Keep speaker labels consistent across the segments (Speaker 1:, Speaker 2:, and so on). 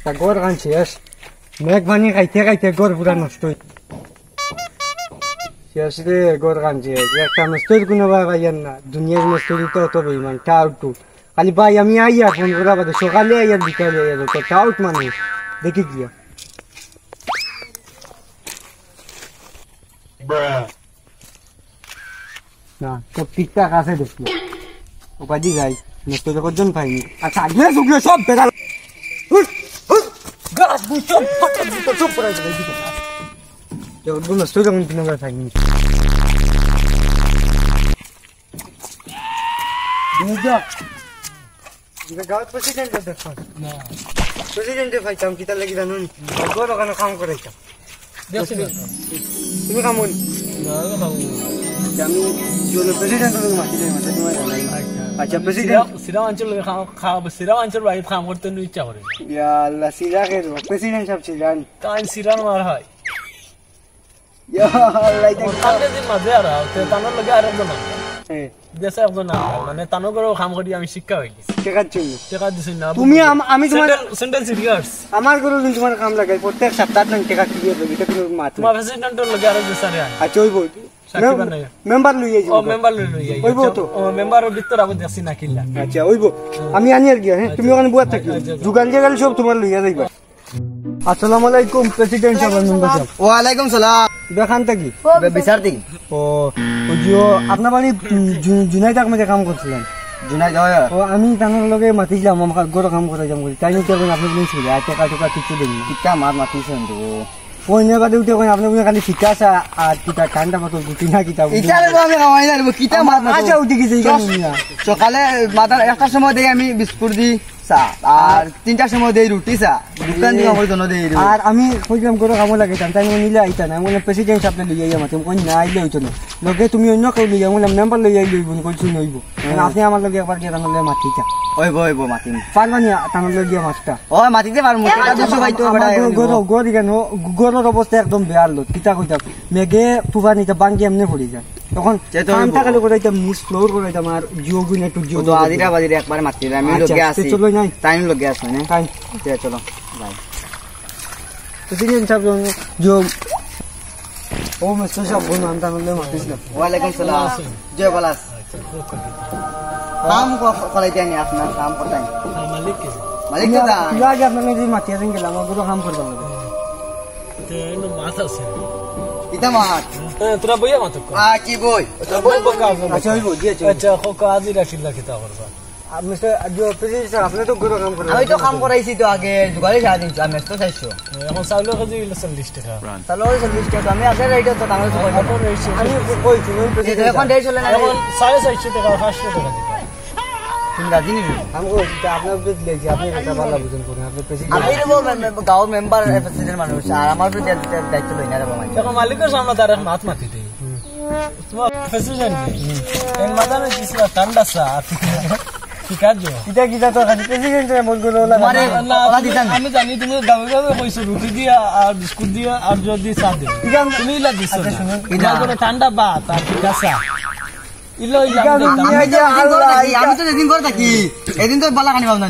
Speaker 1: একটা গড় গান শেষ মেঘবানি খাইতে খাইতে গড় পুরা নষ্ট শেষ রে গড় গান শেষ একটা নষ্টর কোনো ভাইয়ার না দুনিয়ার নষ্টরি তো তবে ইমান টাউটু খালি ভাই আমি আইয়া ফোন করা বাদে সকালে আইয়া বিকালে আইয়া তো টাউট মানে দেখি গিয়া না সব ঠিকঠাক আছে দেখি উপাধি যাই নষ্ট কজন পাইনি আচ্ছা আগে শুকনো সব বেকার গাছ বুঝছো সব পড়ে যাবে দিকে যখন নষ্ট যখন কিনা পাইনি বুঝছো এটা গাঁত প্রেসিডেন্ট দেখো না প্রেসিডেন্টে পাইতাম কিতা লাগি জানো নি গো দোকানে কাম করাইতাম দেখছি তুমি কাম না আমি জোন প্রেসিডেন্ট হলো মাটি দেই মাটি তোমার জানাই আচ্ছা প্রেসিডেন্ট
Speaker 2: সিরা অঞ্চল সিরা অঞ্চল বাইরে কাম করতে ইচ্ছা করে
Speaker 1: ইয়া আল্লাহ সিরা কে প্রেসিডেন্ট সব ছিলেন
Speaker 2: কান সিরা মার হয়
Speaker 1: ইয়া আল্লাহ এটা
Speaker 2: কানে দিন মাঝে আর তে তানোর লগে আর একজন দেশে একজন মানে তানো করে কাম করি আমি শিক্ষা হই
Speaker 1: টাকা চাই
Speaker 2: টাকা দিছেন না
Speaker 1: তুমি আমি তোমার
Speaker 2: সেন্ট্রাল সিরিয়াস
Speaker 1: আমার গরু তোমার কাম লাগাই প্রত্যেক সপ্তাহ টাকা ক্লিয়ার হবে এটা কোনো মাত
Speaker 2: তোমার প্রেসিডেন্টের লগে আর দেশে আর
Speaker 1: আচ্ছা ওইবো মেম্বার লই যাই
Speaker 2: মেম্বার লই যাই
Speaker 1: ওইবো তো
Speaker 2: মেম্বারের ভিতর আগে দেখছি না কিল্লা
Speaker 1: আচ্ছা ওইবো আমি আনি আর গিয়া হ্যাঁ তুমি ওখানে বুয়া থাকি জুগান জায়গা সব তোমার লইয়া যাইবা আসসালামু আলাইকুম প্রেসিডেন্ট সাহেব মেম্বার সাহেব
Speaker 3: ওয়া আলাইকুম সালাম
Speaker 1: দেখান থাকি
Speaker 3: বিচার দিন
Speaker 1: ও ওজিও আপনার বাড়ি জুনাইদ আহমেদে কাম করছিলেন
Speaker 3: জুনাইদ হয়
Speaker 1: ও আমি তানোর লগে মাতিছিলাম আমার গরো কাম করে যাম করি তাই নিতে আপনি বলেছিল আর টাকা টাকা কিছু দেন
Speaker 3: কিটা মার মাতিছেন তো
Speaker 1: পয়নে বাদে উঠে আপনি খালি শিক্ষা আছে আর কিতা ঠান্ডা মতো গুটি না কিতা
Speaker 3: ইটারে আমি কামাই না কিটা মার
Speaker 1: আচ্ছা উঠে গেছে
Speaker 3: সকালে মাদার একটার সময় দেই আমি বিস্কুট দি চা আর তিনটার সময় দেই রুটি চা দোকান দিয়ে আমার জন্য দেই
Speaker 1: আর আমি কইলাম গরো কাম লাগাইতাম তাই নিলে আইতা না মানে প্রেসিডেন্ট সাহেব লইয়া যাই মাতে কোন না আইলে হইতো না লগে তুমি অন্য কেউ লইয়া বললাম মেম্বার লইয়া লইব কইছি নইব আপনি আমার লগে একবার গিয়ে তানলে মাটিটা
Speaker 3: ওইব মাতিম
Speaker 1: পারবানি তানলে গিয়া মাছটা
Speaker 3: ও মাটিতে পারমু টাকা 200 পাইতো বড়
Speaker 1: গরো গরি কেন গরোর অবস্থা একদম বেয়ার লো কিতা কইতাম মেঘে তুফানিতে বাঙ্গি এমনি পড়ে যায় তখন কাম টাকালে করাইতাম নিচ ফ্লোর করাইতাম আর জিও গুণ একটু জিও
Speaker 3: তো আদিরা বাদিরা একবার মাতি আমি লগে আছি
Speaker 1: চলো নাই
Speaker 3: টাইম লগে আছে না
Speaker 1: টাইম
Speaker 3: চলো বাই
Speaker 1: প্রেসিডেন্ট সাহেব जो ও মিস্টার সাহেব বলুন আমি তাহলে মাতিছিলাম
Speaker 3: ওয়ালাইকুম সালাম জয় বলাস কাম করাইতে আনি আপনার কাম করতেন মালিক দাদা
Speaker 1: আগে আপনার যে মাতি আছেন গেলাম আমার পুরো কাম করতে হবে
Speaker 2: তে নো মাথা আছে
Speaker 3: ইতা মাত
Speaker 2: তোরা বইয়া মাত
Speaker 3: কি বই
Speaker 1: আচ্ছা ওই বই দিয়েছে
Speaker 2: আচ্ছা খোকা আজি রাখিলা কিতা করবা
Speaker 1: মিস্টার जो প্রেসিডেন্ট সাহেব আপনি তো গরো কাম করেন
Speaker 3: আমি তো কাম করাইছি তো আগে দুগালে সারা দিন আমি তো চাইছো
Speaker 2: এখন চাউল কেজি 40 টাকা
Speaker 3: তাহলে 40 টাকা আমি আগে রেট তো তাহলে
Speaker 1: আমি কইছি প্রেসিডেন্ট
Speaker 3: এখন দেই চলে না
Speaker 2: এখন 450 টাকা 500 টাকা দিতে
Speaker 3: তুমি রাজি নি
Speaker 1: আমি কইছি আপনার উপরে দিলেছি আপনি এটা ভালো বুঝেন করেন আপনি প্রেসিডেন্ট
Speaker 3: আমি তো গাঁও মেম্বার প্রেসিডেন্ট মানুষ আর আমার উপরে দায়িত্ব লই না রে বাবা
Speaker 2: এখন মালিকের সামনে তার মাত মাতি দেই তোমার প্রেসিডেন্ট এর মাথায় দিছিলা ঠান্ডা সা ঠিক আছে
Speaker 1: কিটা তো খালি প্রেসিডেন্ট মন গুলো
Speaker 2: আমি জানি তুমি গাবে গাবে কইছো রুটি দিয়া আর বিস্কুট দিয়া আর যদি চা দিও তুমি ইলা দিছো ইলা করে ঠান্ডা ভাত আর ঠিক আছে ইলো ইলা
Speaker 3: আমি তো এদিন করে থাকি এদিন তো বালা খানি পাবো না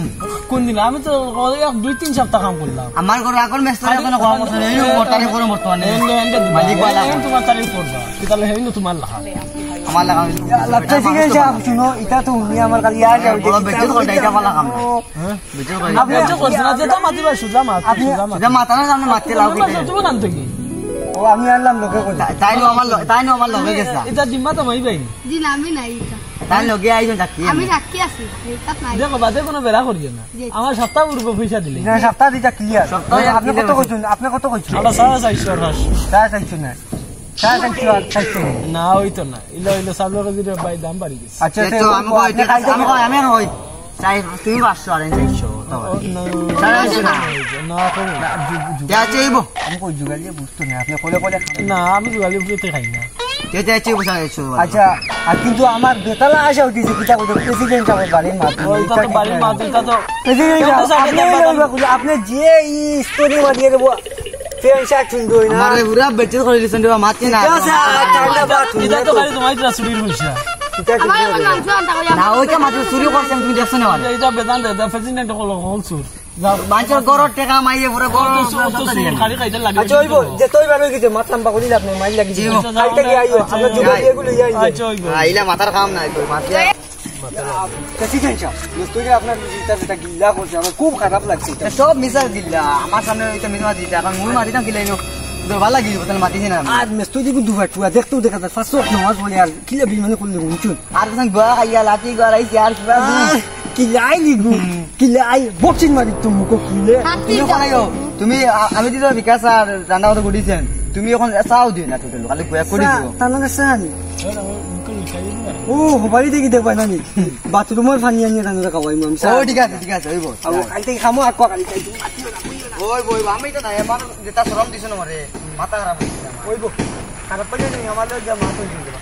Speaker 2: কোন দিন আমি তো 2-3 সপ্তাহ কাম করলাম
Speaker 3: আমার ঘরে আগর মেস্তার কোনো কাম করতে নেই মোটারে করে বর্তমানে
Speaker 2: মালিক বালা তোমার তারিখ করবা কিতালে হেইনো তোমার লাগা
Speaker 3: আমার লাগা
Speaker 1: প্রেসিডেন্ট সাহেব শুনো এটা তো উনি আমার কাছে ইয়া যাও
Speaker 3: বেচে তো এটা বালা কাম হ্যাঁ বেচে করে
Speaker 2: আপনি তো করছেন যেটা মাতিবা সুজা মাত
Speaker 3: এটা মাথা না সামনে মারতে লাও
Speaker 2: তুমি কানতে কি
Speaker 1: ও আমি আনলাম লোকে কই
Speaker 3: তাই নো আমার লগে গেছে
Speaker 2: এটা জিম্মা তো মাই ভাই
Speaker 4: দিন আমি নাই এটা
Speaker 3: তাই লগে আইজন থাকি
Speaker 4: আমি রাখি আছি এটা নাই
Speaker 2: দেখো বাদে কোনো বেলা করিও না আমার সপ্তাহ পূর্ব পয়সা দিলে
Speaker 1: না সপ্তাহ দিটা ক্লিয়ার আপনি কত কইছেন
Speaker 2: আলা 450
Speaker 1: না
Speaker 2: না হইতো না ইলো সাবলো কেজি ভাই দাম বাড়ি গেছে
Speaker 1: আচ্ছা
Speaker 3: তো আমি হই চাই তুমি 500 আর 400
Speaker 2: না কম
Speaker 3: যা চাইবো
Speaker 1: আমি কই জুগালিয়ে বুঝতো না আপনি কোলে
Speaker 2: না আমি জুগালি বুঝতে খাই না
Speaker 3: যা চাইবো 400
Speaker 1: আচ্ছা আর কিন্তু আমার বেতালা আশা উঠিছে কিটা কই প্রেসিডেন্ট সাহেব বাড়ির মাত
Speaker 2: ওইটা তো বাড়ির মাত এটা তো
Speaker 1: প্রেসিডেন্ট আপনি যে ই স্টোরি বানিয়ে দেব ফ্রেন্ড শাক শুনবো না
Speaker 3: আমারে পুরা বেচে করে দিছেন দেবা মাতি না
Speaker 2: এটা তো খালি তোমার ইতরা চুরির পয়সা
Speaker 3: না ওইটা মাত্র চুরি করছেন তুমি দেখছ না
Speaker 2: এটা বেদান্ত এটা প্রেসিডেন্ট হলো হোল চুর
Speaker 3: মানুষের গরর টেকা মাইয়ে পুরো গরর
Speaker 2: খালি খাইতে লাগে
Speaker 1: আচ্ছা হইব যে তুই বার হয়ে গেছে মাছ লাম্বা করি লাভ নাই মাইল লাগি কাল থেকে আইও আমরা জোগাড় এগুলো যাই
Speaker 2: আচ্ছা হইব
Speaker 3: আইলা মাথার কাম নাই তো মারলে
Speaker 1: কাছি জানছা তুই আপনার জিতা যেটা গিল্লা করছে আমার খুব খারাপ লাগছে এটা
Speaker 3: সব মিশা দিলা আমার সামনে এটা মিশা দিতা এখন মুই মারি না কিলাইনো তো ভালো লাগি বতল মাতিছি না
Speaker 1: আর মেস্তুই দিগু দুবার টুয়া দেখতো দেখা যায় ফার্স্ট অফ নামাজ বলে আর কিলা বিমানে করলে উঁচুন
Speaker 3: আর কোন গোয়া খাইয়া লাতি গড়াইছি আর কিবা
Speaker 1: কিলাই লিগু কিলাই বক্সিং মারি তুমি মুখ কিলে
Speaker 3: তুমি কোনাইও তুমি আমি দিতো বিকাশ আর রান্না কথা গুডিছেন তুমি এখন চাও দিও না টোটাল খালি গোয়া করে দিও
Speaker 1: তানা সান ও হবারি দেখি দেখবা নানি বাথরুমের পানি আনিয়ে তানা খাওয়াই মাম
Speaker 3: ও ঠিক আছে হইব
Speaker 1: আর কাল থেকে খামো আর কালি খাই
Speaker 3: ওই বই আমি তো নাই আমার যেটা শরম দিছ না মরে মাথা খারাপ হইছে
Speaker 1: ওইব খারাপ পড়ে নেই আমাদের যা মাথা দিয়ে দেবা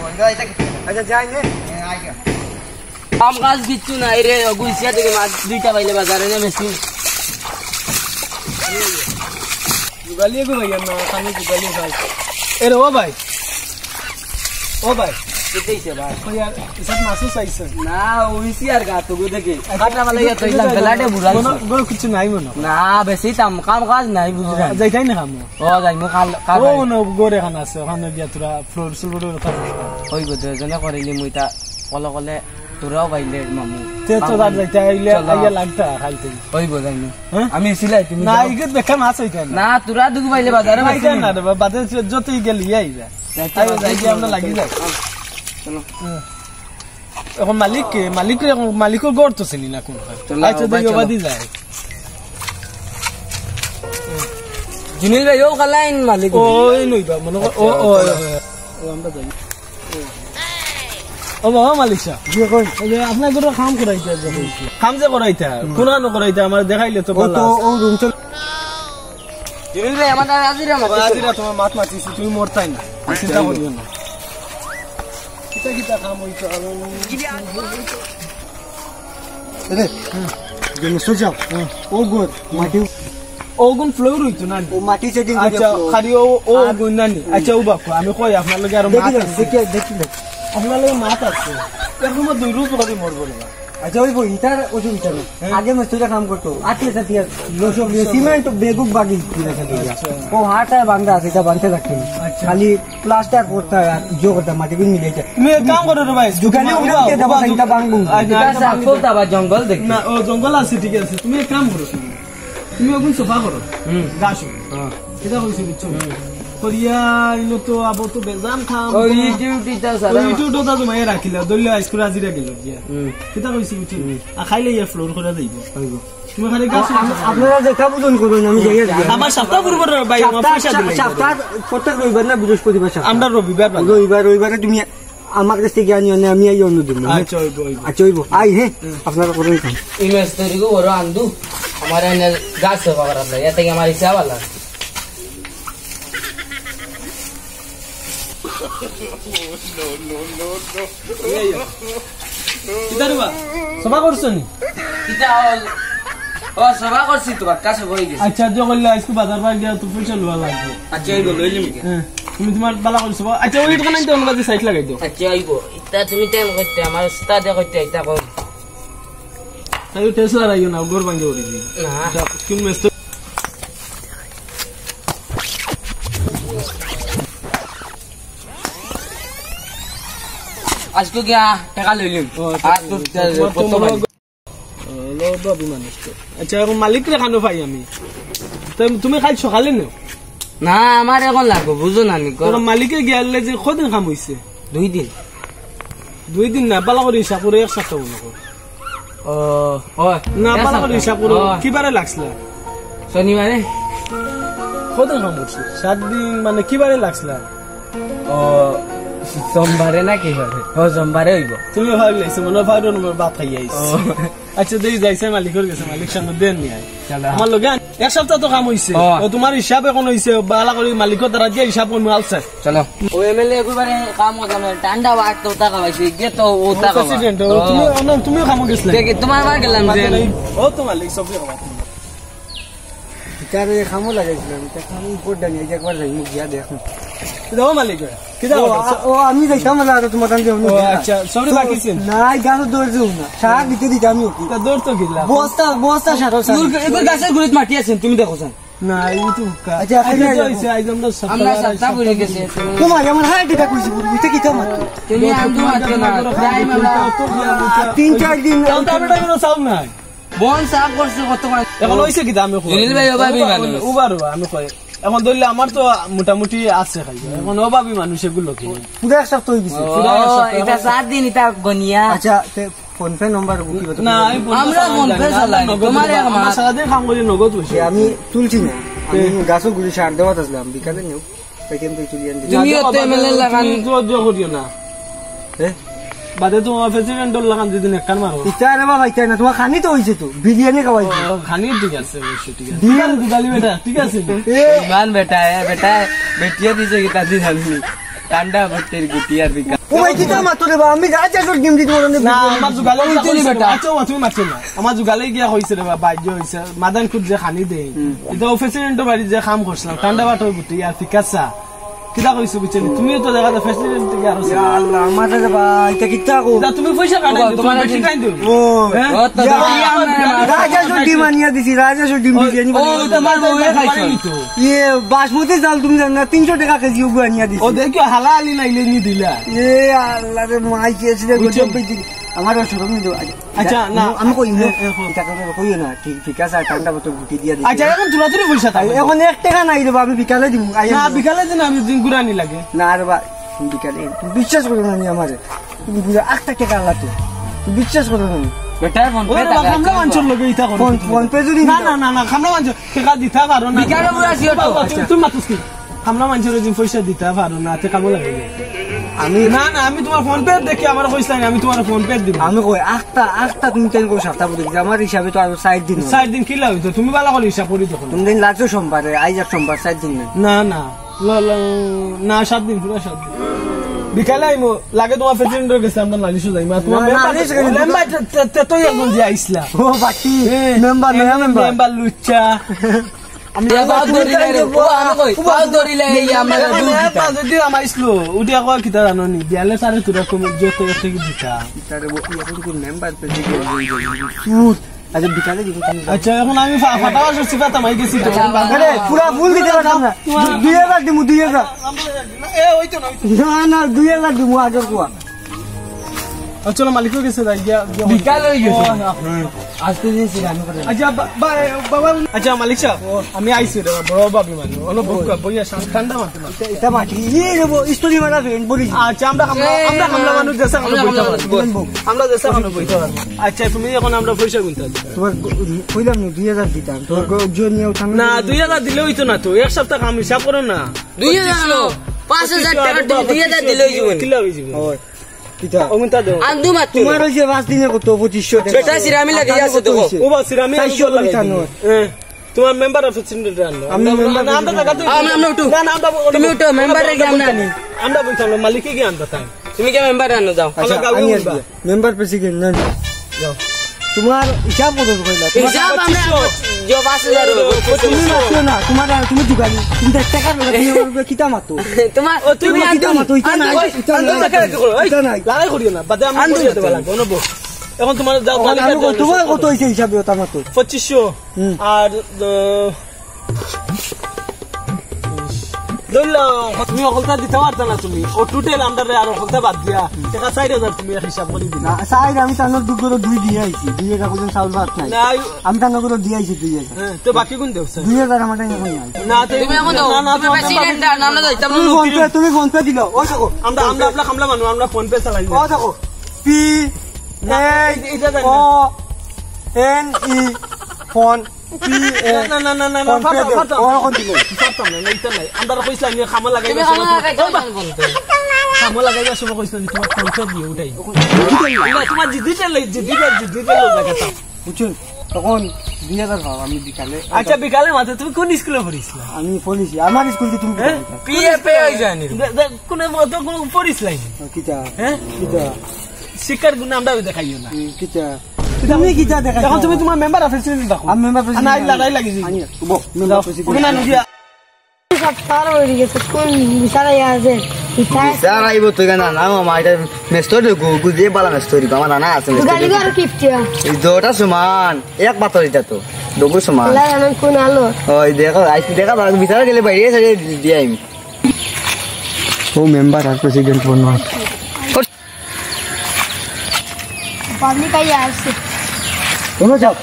Speaker 3: ওই গা এটা কি
Speaker 1: আচ্ছা যাই নে
Speaker 3: আইগা
Speaker 2: কাম কাজ কিচ্ছু নাই রে গুইছিয়া থেকে মাছ দুইটা পাইলে বাজারে নেমেছি জুগালিয়ে গো ভাইয়া না কানে জুগালিয়ে খাই এরে ও ভাই কিতেইছে ভাই
Speaker 1: ওই আর ইসব মাসু চাইছে
Speaker 2: না ওইছি আর গা তো গো দেখে কাটা মালা ইয়া তো ইলা বেলাটে বুড়াই
Speaker 1: কোনো কিছু নাই মনে
Speaker 2: না বেশি কাম কাজ নাই বুঝরা
Speaker 1: যাইতাই না খামো
Speaker 2: ও যাই মু কাল
Speaker 1: ও ন গোরে খান আছে ওখানে দিয়া তোরা ফ্লোর সুলবড় কথা
Speaker 2: ওই গো জনে করিলি মুইতা কলে তোরাও পাইলে মামু
Speaker 1: তে তো দাদ যাইতা আইয়া লাগতা খাইতে
Speaker 2: ওই গো যাই আমি সিলাই তুমি
Speaker 1: না ইগত বেকা মাছ হইতা
Speaker 2: না তোরা দুগু পাইলে বাজারে
Speaker 1: আইতা না রে বাদে যতই গেলি আইবা আইও যাই কি আমরা লাগি যায় এখন মালিকের গড় তো চিনি না কোন আচ্ছা দেখো বাদি যায়
Speaker 2: জুনিল ভাই ও খালাইন মালিক
Speaker 1: ওই নইবা মনে ও ও আমরা যাই ও বাবা মালিক সাহেব কি কই যে আপনার গরু কাম করাইতে যাবে কাম যে করাইতে কোন না করাইতে আমার দেখাইলে তো ভালো তো ও রুম তো
Speaker 2: জুনিল ভাই আমাদের আজিরা
Speaker 1: তোমার মাত মাতিছি তুমি মরতাই না চিন্তা করিও না কিতা কাম হইতো আর রে গেম সোজা ও গড মাটি ওগুন ফ্লোর হইতো না ও মাটি সেটিং আচ্ছা খালি ও গুন নানি আচ্ছা ও বাপু আমি কই আপনার লগে আর মাছ আছে দেখি আপনার লগে মাছ আছে এরকম দুই রূপ করে মরবো না আচ্ছা ওই বই ইটার অসুবিধা নেই আগে মিস্ত্রিটা কাম করতো আটলে সাথে লোসব সিমেন্ট বেগুক বাগি দিলে সাথে ও হাটায় বান্ধা আছে এটা বানতে রাখতে খালি প্লাস্টার করতে হয় আর জো করতে মাটি বিন মিলে যায় তুমি এক কাম করো রে ভাই দোকানে উড়াতে দাও এটা বাংবু
Speaker 2: আচ্ছা কোথা বা জঙ্গল দেখ
Speaker 1: না ও জঙ্গল আছে ঠিক আছে তুমি এক কাম করো তুমি ওগুন সোফা করো গাছো এটা হইছে বুঝছো করিয়া ইলো তো আবো তো বেজাম খাম
Speaker 2: ও ইউটিউবটা সারা
Speaker 1: ইউটিউবটা তো তুমি রাখিলা দলিয়া আইসকুল আজিরা গেল দিয়া কিটা কইছি বুঝছো আর খাইলে ইয়া ফ্লোর করে দেইবো হইবো তুমি খালি গাছ আপনারা দেখা বুঝন করুন আমি যাই আমার সপ্তাহ পূর্ব ভাই আমার পয়সা দিলে সপ্তাহ প্রত্যেক রবিবার না বৃহস্পতিবার আমরা রবিবারে তুমি আমার কাছ থেকে আনিও না আমি আইও না দিমু আচ্ছা হইবো আই হে আপনারা করুন কাম
Speaker 2: ইনভেস্টরি को বড় আন্দু हमारे ने गाछ से वगैरह ले ये हमारी हिसाब वाला
Speaker 1: কিদার বা সভা করছনি
Speaker 2: কিটা ও সভা করছি তো কাছে বই গেছে
Speaker 1: আচ্ছা যে কইলা আজকে বাজার বাই দিয়া তো পয়সা লওয়া লাগবে
Speaker 2: আচ্ছা এই বল লইলি মিকে
Speaker 1: তুমি তোমার বালা করছো আচ্ছা ওই দোকানে তো আমরা যে সাইড লাগাই দাও
Speaker 2: আচ্ছা আইবো ইতা তুমি টাইম করতে আমার উস্তাদ করতে ইতা কর
Speaker 1: তাই টেসলা রাইও না গোর ভাঙে ওরি
Speaker 2: না
Speaker 1: কোন মেস্ত
Speaker 2: আজকে কি টাকা লইলিম আর তো
Speaker 1: লো বাবু মানুষ তো আচ্ছা এখন মালিক রে খানো পাই আমি তুমি খাই সকালে নেও
Speaker 2: না আমার এখন লাগবো বুঝো না নি
Speaker 1: মালিকে গেলে যে কদিন কাম হইছে
Speaker 2: 2 দিন
Speaker 1: না বালা করে হিসাব করে এক সপ্তাহ মনে করো
Speaker 2: ও
Speaker 1: না বালা করে হিসাব করো কিবারে লাগছিল
Speaker 2: শনিবারে
Speaker 1: কদিন কাম করছে 7 দিন মানে কিবারে লাগছিল
Speaker 2: ও সোমবারে না কি হবে ও সোমবারে হইব
Speaker 1: তুমি ভাবি লাইছো মনে ভাইরো নম্বর বাপ খাই আইছো আচ্ছা দেই যাইছে মালিকের কাছে মালিক সামনে দেন নি আই আমার লগে এক সপ্তাহ তো কাম হইছে ও তোমার হিসাব এখন হইছে বালা করে মালিকের দ্বারা দিয়ে হিসাব কোন আলছে
Speaker 2: চলো ও এমএলএ একবারে কাম করতে ঠান্ডা বাট তো টাকা পাইছে গে তো ও টাকা
Speaker 1: প্রেসিডেন্ট তুমি কাম গেছলে
Speaker 2: দেখি তোমার বার গেলাম যে
Speaker 1: ও তো মালিক সব খাওয়া তারে খামো লাগাইছিলাম তা খামো পড় ডানি একবার যাই মুখ গিয়া দেখো
Speaker 2: দাও মালিক কিদা
Speaker 1: ও আমি যাইতাম না আর তোমার কাছে
Speaker 2: ও আচ্ছা সবরে বাকিছেন
Speaker 1: নাই গানো দৌড় যাও না শাক দিতে দিতে আমি কি
Speaker 2: দৌড় তো গিলা
Speaker 1: বস্তা শাক
Speaker 3: এবার গাছের গুড়িত মাটি আছেন তুমি দেখো স্যার
Speaker 2: না এই তো
Speaker 1: আচ্ছা
Speaker 2: হইছে আইজ আমরা
Speaker 3: সাতটা বুঝে গেছে
Speaker 1: তোমার আমার হাইট এটা কইছি বুঝতে কি তোমার
Speaker 3: তুমি আমদু মারতে না টাইম আমরা
Speaker 1: 3-4 দিন
Speaker 2: তারটা কোনো সাউন্ড নাই
Speaker 3: বন সাফ করছে কত করে
Speaker 2: এখন হইছে কি আমি
Speaker 3: জলিল ভাই অভাবী মানুষ
Speaker 2: উবারবা আমি কই এখন ধরলে আমার তো মোটামুটি আছে খাই এখন অভাবী মানুষ এগুলো কি
Speaker 1: পুরো এক সপ্তাহ হয়ে গেছে
Speaker 3: এটা 7 দিন এটা গনিয়া
Speaker 1: আচ্ছা ফোন পে নাম্বার বুকি কত
Speaker 2: না
Speaker 3: আমরা মন পে চালাই তোমার এক
Speaker 2: আমার
Speaker 3: মাস
Speaker 2: সারাদিন কাম করি নগদ হইছে
Speaker 1: আমি তুলছি না আমি গাছও গুলি সার দেওয়া আসলাম বিকালে নিও পেটিএম থেকে তুলি আনছি
Speaker 3: তুমি তো এমএলএ লাগান
Speaker 2: জোর করিও না
Speaker 1: হ্যাঁ
Speaker 2: বাদে তো প্রেসিডেন্ট লাগান দিদিন একখান মারো
Speaker 1: ইচ্ছা রে বাবা ইচ্ছা না তোমার খানি তো হইছে তো বিরিয়ানি খাওয়াইছি
Speaker 2: খানি ঠিক আছে অবশ্যই ঠিক আছে
Speaker 1: দিয়ে
Speaker 2: গালি বেটা ঠিক আছে
Speaker 3: মান বেটা বেটিয়া দিছে কি তাদি ধানি ঠান্ডা ভর্তির গুটিয়ার বিকা
Speaker 1: ও ভাই কি তোমার তো রে বাবা আমি রাজা জোর গেম দিতে বলনে
Speaker 2: না আমার জুগালে
Speaker 3: হইছে বেটা।
Speaker 2: আচ্ছা তুমি মারছো না আমার জুগালে গিয়া হইছে রে বাবা বাজ্য হইছে মাদান খুদ যে খানি দেই এটা প্রেসিডেন্টের বাড়ি যে কাম করছিলাম ঠান্ডা বাট হই গুটি আর ফিকাসা কিটা কইছো বুঝছেন তুমিও তো দেখা প্রেসিডেন্ট থেকে আর
Speaker 1: ইয়া আল্লাহ আমার রে ভাই এটা কিটা কো
Speaker 2: তুমি পয়সা কাটাই তোমার বেশি খাই দিও
Speaker 1: ও
Speaker 3: ও তো
Speaker 1: রাজা জোর ডিম আনিয়া দিছি রাজা জোর ডিম বিরিয়ানি
Speaker 3: ও তোমার বউয়ে খাইছো
Speaker 1: ইয়ে বাসমতি চাল তুমি জানো না 300 টাকা কেজি উগু আনিয়া দিছি
Speaker 2: ও দেখো হালালি নাইলে নি দিলা
Speaker 1: এ আল্লাহ রে মাই কি আছে রে গজব পেটি আমার শরম নি দাও
Speaker 2: আচ্ছা না
Speaker 1: আমি কই না এটা কথা কইও না ঠিক আছে ঠান্ডা বতল গুটি দিয়া দিছি
Speaker 2: আচ্ছা এখন তুলা তুলি পয়সা থাকে
Speaker 1: এখন 1 টাকা নাই রে বাবা আমি বিকালে দিমু
Speaker 2: না বিকালে দিন আমি দিন গুরানি লাগে
Speaker 1: না রে বাবা তুমি বিকালে তুমি বিশ্বাস করো না আমারে তুমি বুঝা 8 টাকা আল্লাহ তো তুমি বিশ্বাস করো না
Speaker 3: বেটা ফোন
Speaker 2: ওরে বাবা খামলা মানছর লগে ইতা করো
Speaker 1: ফোন পে যদি
Speaker 2: না না না না খামলা মানছর টাকা দিতা পারো না
Speaker 3: বিকালে বুঝাছিও তো
Speaker 2: তুমি মাতুস কি খামলা মানছর দিন পয়সা দিতা পারো না তে কামো লাগে
Speaker 1: আমি
Speaker 2: না না আমি তোমার ফোন পে দেখি আমার পয়সা নাই আমি তোমার ফোন পে দিব
Speaker 1: আমি কই 8টা তুমি কেন কই 7টা বুঝি আমার হিসাবে তো আর 60 দিন
Speaker 2: 60 দিন কি লাগতো তুমি ভালো করে হিসাব করি তখন
Speaker 1: তুমি দিন লাগছো সোমবারে আইজ এক সোমবার 60 দিন
Speaker 2: না না না 7 দিন পুরো 7 দিন বিকালে আইমো লাগে তোমার প্রেসিডেন্টের কাছে আমরা নালিশ যাই মা তোমার মেম্বার তো একজন যে আইসলা
Speaker 1: ও বাকি মেম্বার নয়া
Speaker 2: মেম্বার লুচ্চা
Speaker 3: আমি বাদ ধরিলে রে ও আমি কই বাদ ধরিলে এই আমরা
Speaker 2: যদি আমার ইসলো উঠি আকৌ কিতা জানো নি দিয়ালে সারে তোরা কম যত থেকে দিতা
Speaker 1: তারে এখন কোন মেম্বার প্রেসিডেন্ট আচ্ছা বিকালে দিব
Speaker 2: আচ্ছা এখন আমি ফাটাওয়া সিফাত আমি গেছি তো
Speaker 1: আরে পুরা ফুল দিতে পারতাম না 2000 দিমু 2000
Speaker 2: এ ওইতো না
Speaker 1: না 2000 দিমু আগের কোয়া
Speaker 2: চলো মালিক গেছে গিয়া
Speaker 3: বিকাল হয়ে গেছে আজকে যে সিরানি করে
Speaker 2: আচ্ছা বাবা আচ্ছা মালিক সাহেব আমি আইছি রে বড় বাবি মানে অনেক বইয়া ঠান্ডা মারতে
Speaker 1: এটা মাটি এই রে স্টোরি মারা ফ্রেন্ড বলি
Speaker 2: আচ্ছা আমরা হামলা মানুষ দেশে আমরা দেশে মানুষ বইতে পারবো আচ্ছা তুমি এখন আমরা পয়সা গুনতে
Speaker 1: তোমার কইলাম না 2000 দিতাম তোমার জন্য উঠান
Speaker 2: না 2000 দিলে হইতো না তো এক সপ্তাহ কাম হিসাব করো না
Speaker 3: 2000 5000 টাকা 2000 দিলে হইব
Speaker 2: কিলা হই যাবে
Speaker 1: ওই কিটা
Speaker 2: ওমনটা দাও
Speaker 3: আন্দু মাত্র
Speaker 1: তোমার ওই যে 5 দিনে কত 2500 টাকা
Speaker 3: বেটা সিরামি লাগি আছে তো
Speaker 2: ও বাস সিরামি তোমার মেম্বার অফ প্রেসিডেন্ট আনো
Speaker 1: আমি মেম্বার
Speaker 2: না আমরা টাকা
Speaker 3: আমরা উঠো
Speaker 2: না না
Speaker 3: তুমি উঠো মেম্বার রে আমরা
Speaker 2: আমরা বলতাম মালিক কি আনতা তাই
Speaker 3: তুমি কে মেম্বার আনো যাও
Speaker 1: আচ্ছা আমি মেম্বার প্রেসিডেন্ট না যাও তোমার হিসাব কত কইলা
Speaker 3: হিসাব আমরা जो 5000
Speaker 1: তুমি মাতো না তোমার তুমি জুগালি তুমি টাকা লাগে কিটা মাতো
Speaker 3: তোমার
Speaker 1: তুমি কিটা মাতো ইটা নাই ইটা নাই
Speaker 2: লাগাই করিও না বাদে আমি করে দিতে লাগবে অনব এখন তোমার যাও
Speaker 1: তোমার কত হইছে হিসাবে ওটা মাতো
Speaker 2: 2500 আর দল্লা তুমি অকলতা দিতে পারতা না তুমি ও টোটাল আন্ডারে আর অকলতা বাদ দিয়া টাকা 4000 তুমি হিসাব করে দিলা
Speaker 1: না সাইড আমি তানোর দুগুলো 2 দিয়ে আইছি 2000 পর্যন্ত চাউল ভাত নাই আমি তানোগুলো দিয়ে আইছি 2000
Speaker 2: তো বাকি কোন দেও স্যার
Speaker 1: 2000 আমার টাকা নাই
Speaker 2: না
Speaker 3: তুমি এখন দাও তুমি প্রেসিডেন্ট নাম না যাইতাম
Speaker 1: তুমি ফোন পে দিলো ওই দেখো
Speaker 2: আমরা আপনা খামলা মানু আমরা ফোন পে চালাই
Speaker 1: ও দেখো P O N E PhonePe
Speaker 2: না না না না
Speaker 1: ফাটা ও কোন দিলো
Speaker 2: ফাটা না এটা নাই আমরা কইছিলাম যে খামা লাগাই
Speaker 3: তুমি খামা লাগাই যাও বলতে
Speaker 2: খামা লাগাই যাও সব কইছিলাম তোমার ফোন পে দিয়ে উঠাই না তোমার জিদিটা লাগাতা
Speaker 1: বুঝুন তখন 2000 পাও আমি বিকালে
Speaker 2: আচ্ছা বিকালে মাত্র তুমি কোন স্কুলে পড়িছিলা
Speaker 1: আমি পড়িছি আমার স্কুল কি তুমি
Speaker 3: পিএপে হই জানি
Speaker 2: কোন মত কোন পড়িছিলাই
Speaker 1: কিটা
Speaker 2: হ্যাঁ
Speaker 1: কিটা
Speaker 2: শিক্ষার গুণ আমরা দেখাইও না
Speaker 1: কিটা তুমি কিটা দেখা
Speaker 2: এখন তুমি তোমার মেম্বার অফ প্রেসিডেন্ট দেখো
Speaker 1: আমি মেম্বার প্রেসিডেন্ট
Speaker 2: না লড়াই লাগিছি
Speaker 1: বো মেম্বার প্রেসিডেন্ট
Speaker 2: না নিয়া
Speaker 4: সপ্তাহ হয়ে গেছে কোন বিচারা আছে
Speaker 3: স্যার আইব তুই না না মামা এটা মেস্টোরি গুজিয়ে বালা মেস্টোরি আমার নানা আছে
Speaker 4: গালি কর কিপটিয়া
Speaker 3: এই দুটা সমান এক পাতর এটা তো দুটো সমান
Speaker 4: আল্লাহ জানে কোন আলো
Speaker 3: ওই দেখো আইসি দেখা বালা বিচারা গেলে বাইরে সাইডে দিয়ে আইম ও মেম্বার আর প্রেসিডেন্ট বনো
Speaker 4: পাবলিক আই আসছে
Speaker 1: কোনো যাও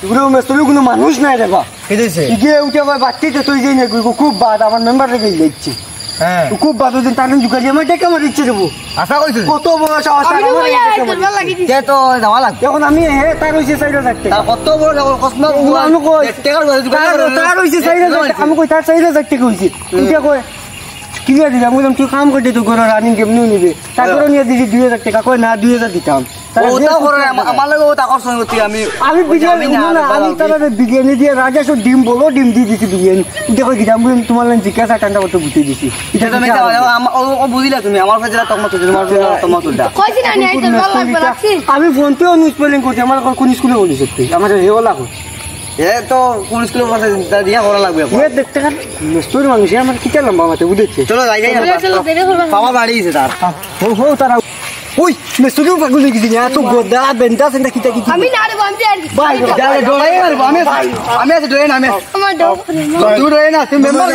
Speaker 1: এগুলো মেস্তরি কোনো মানুষ নাই রে বা
Speaker 3: কি দিছে
Speaker 1: ইগে উঠে ভাই বাচ্চি তো তুই যাই না খুব বাদ আমার মেম্বার রেখে যাচ্ছি
Speaker 3: হ্যাঁ
Speaker 1: খুব বাদ ওদিন তার জুকালি আমার ডেকে আমার ইচ্ছে দেবো
Speaker 3: আশা কইছিস
Speaker 1: কত বড় সাহস
Speaker 4: আমি বইয়া লাগি
Speaker 3: কে তো যাওয়া লাগবে
Speaker 1: এখন আমি হে তার হইছে সাইডে থাকতে
Speaker 3: তার কত বড় কসমা
Speaker 1: আমি কই
Speaker 3: টেকার
Speaker 1: তার হইছে সাইডে আমি কই তার সাইডে থাকতে কইছি তুই কই কি করে দিলাম বললাম তুই কাম করতে তো ঘরে রানিং কেমনি নিবে তারপরে নিয়ে দিছি 2000 টাকা কই না 2000 দিতাম
Speaker 3: ওটাও করে আমার লাগে ওটা আকর্ষণ করতে আমি
Speaker 1: আমি তারা বিরিয়ানি দিয়ে রাজা ডিম বলো ডিম দিয়ে দিছি বিরিয়ানি দেখো কি আমি তোমার জিজ্ঞাসা ঠান্ডা করতে বুঝতে দিছি
Speaker 3: বুঝিলা তুমি আমার কাছে
Speaker 4: কইছি না নাই তো ভালো লাগবে লাগছি
Speaker 1: আমি ফোন পেও নিউজ স্পেলিং করছি আমার কোন স্কুলে বলি সত্যি আমার হেও লাগো
Speaker 3: এ তো কোন স্কুলের কাছে দিয়া করা লাগবে
Speaker 1: এ দেখতে খান মেস্তুর মানুষ আমার কিটা লম্বা মাতে বুঝেছে
Speaker 3: চলো যাই যাই বাবা বাড়ি গেছে তার
Speaker 1: হো তারা ওই মেস্তুরিও পাগল হয়ে গেছি এত গোদা বেন্টা সেন্টা কিটা কি
Speaker 4: আমি না রে আমি আর
Speaker 1: ভাই
Speaker 3: ডরাই মারবো আমি আছে ডরে না আমি
Speaker 4: আমার ডর
Speaker 3: তুই ডরে না তুই মেম্বার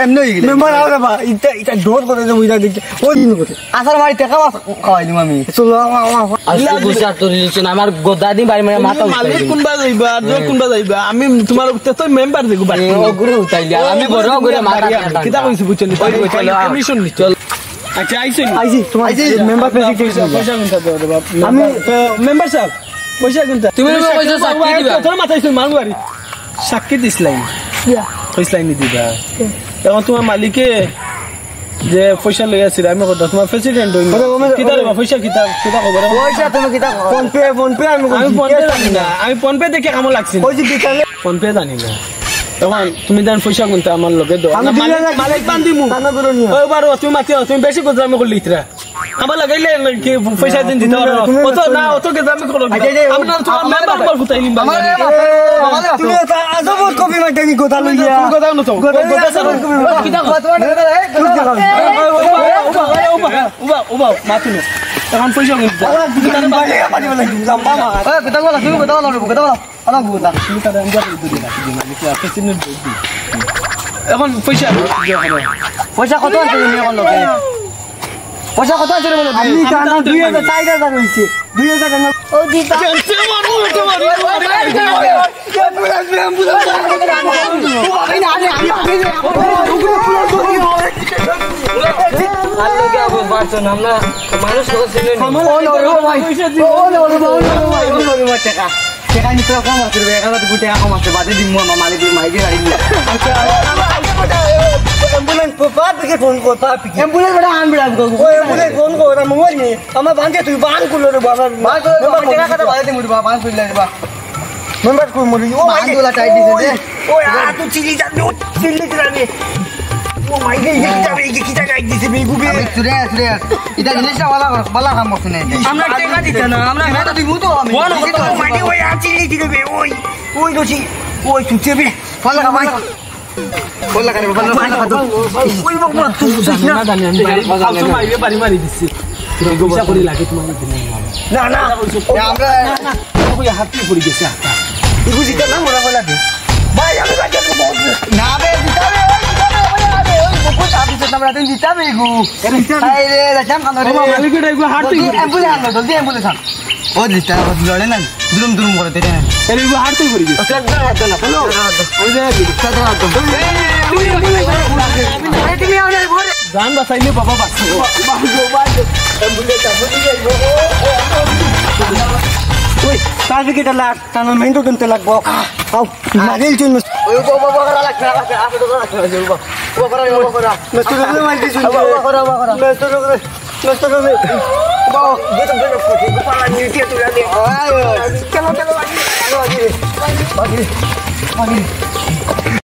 Speaker 3: এমনি হয়ে গেলি
Speaker 1: মেম্বার আরে বা এটা ডোর করে দেবো এটা দেখতে ওই দিন করে
Speaker 3: আসার বাড়ি টাকা খাওয়াই দিম আমি
Speaker 1: চলো
Speaker 2: আমার গোদা দি বাড়ি মানে মাথা মালিক কোনবা যাইবা আর কোনবা যাইবা আমি তোমার তো মেম্বার দেখো বাড়ি ওগুলো উঠাইলা আমি বড় করে মাথা কিটা কইছি বুঝছনি চলো কমিশন নি চল আচ্ছা আইছি
Speaker 1: তোমার মেম্বার প্রেসিডেন্ট
Speaker 2: পয়সা গুনতে দাও রে বাপ
Speaker 1: আমি
Speaker 2: মেম্বার সাহেব পয়সা গুনতে তুমি পয়সা সাক্ষী দিবা তোর মাথায় শুন মারবারি সাক্ষী দিছলাই পয়সা নি দিবা এখন তোমার মালিকে যে পয়সা লই আছিল আমি কথা তোমার প্রেসিডেন্ট হইল কিটা রে পয়সা কিটা খবর
Speaker 1: পয়সা তুমি কিটা ফোন পে আমি
Speaker 2: ফোন পে জানি না আমি ফোন পে দেখে কাম লাগছে
Speaker 1: ওই যে বিকালে
Speaker 2: ফোন পে জানি না তখন তুমি দেন পয়সা গুনতে আমার লগে দাও মালিক বান্দিমু ওই বারো তুমি মাতি তুমি বেশি কথা আমি করলি ইতরা আমার লাগাইলে কি পয়সা দিন দিতে পারো অত না অত কে দাম করো আমি না তোমার মেম্বার কল ফুটাইলিম
Speaker 1: তুমি তো আজব কপি মাইটানি কথা লইয়া
Speaker 2: কথা না তো কথা সব কিটা কথা উবা মাতুন তখন পয়সা গুনতে এখন পয়সা
Speaker 3: পয়সা কত আছে এখন লোকে পয়সা কত আছে বলো
Speaker 1: আমি জানা 2000 4000 হইছে 2000 টাকা
Speaker 4: ও দিতা
Speaker 1: আমার বান্ধে তুই বান করলো রে বাবা মেম্বার কই মরি ও ও তুই চিলি যাবি চিলি যাবি ও মাই গে যাবে কি টাকা দিছে বেগুবে
Speaker 3: এটা জিনিসটা বালা কাম করছে না
Speaker 1: আমরা টাকা দিতে না আমরা
Speaker 3: এটা দিব তো আমি
Speaker 1: মাইনে ওই চিলি দিবে ওই দোছি ওই চুচেবে
Speaker 3: বালা কাম বললা কানে বালা
Speaker 1: ওই বাবা তুই
Speaker 2: না জানি আমি বাড়ি মারি দিচ্ছি পয়সা করে লাগে তোমার
Speaker 1: না না
Speaker 3: আমরা
Speaker 2: ওই হাতি পড়ে গেছে হাতা
Speaker 1: তুই দিতে না মোরা বলা দে ভাই আমি বাজে
Speaker 3: না বে দিতাবে ওই বহুত আবিছে আমরা দিন দিতাবে গো তাই রে রাজাম কান রে
Speaker 2: মালিকের একটু হাতি
Speaker 3: অ্যাম্বুলেন্স আনলো জলদি অ্যাম্বুলেন্স আন ও দিতা লড়ে না দুরুম দুরুম করে দেন
Speaker 2: এর একটু হাতি পড়ে গেছে জান বাঁচাইলে বাবা বাঁচবো
Speaker 1: ওই সার্টিফিকেট লাগ কারণ মেন্টো কিনতে লাগবো আও মারিল চুন
Speaker 3: ওই বাবা করা লাগছে আসে তো করা লাগছে বাবা করা
Speaker 1: মেস্তুরে মারি দিছুন
Speaker 3: বাবা করা
Speaker 1: মেস্তুরে বাবা গেট গেট করতে পালা নিতে তুই আগে চলো চলো